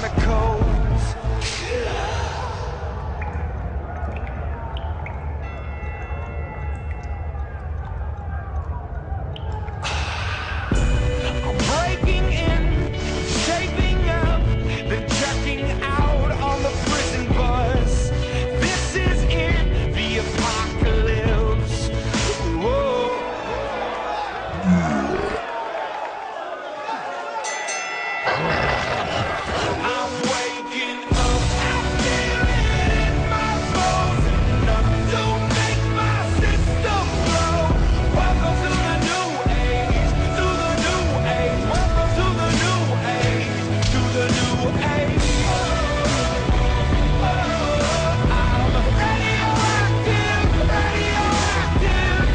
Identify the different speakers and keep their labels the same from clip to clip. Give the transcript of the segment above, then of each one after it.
Speaker 1: chemicals. I'm breaking in, shaping up, then checking out on the prison bus. This is it, the apocalypse. Whoa. I'm waking up, I feel it in my bones, enough to make my system blow. Welcome to the new age, to the new age. Welcome to the new age, to the new age. I'm radioactive, radioactive.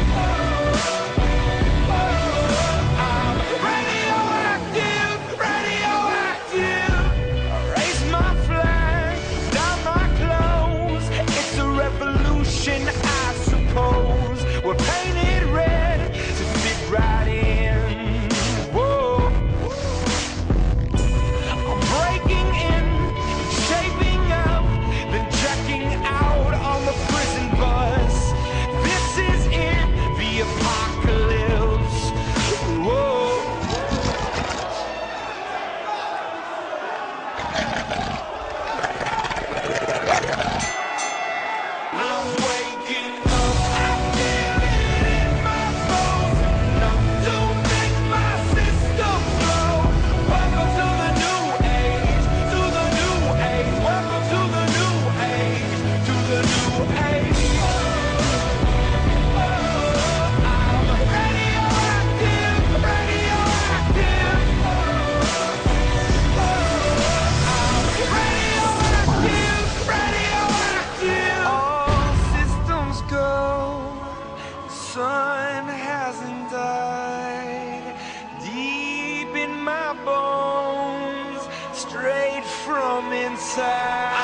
Speaker 1: I'm radioactive, radioactive. Raise my flag, down my clothes. It's a revolution, I suppose. We're painted red to fit right in. Whoa. I'm breaking in, shaping up, then checking out on the prison bus. This is it, the apocalypse. Whoa. I'm waking up, I feel it in my bones, enough to make my system blow. Welcome to the new age, to the new age. Welcome to the new age, to the new age. I'm radioactive, radioactive. Radioactive, radioactive. All systems go. The sun hasn't died. Deep in my bones, straight from inside.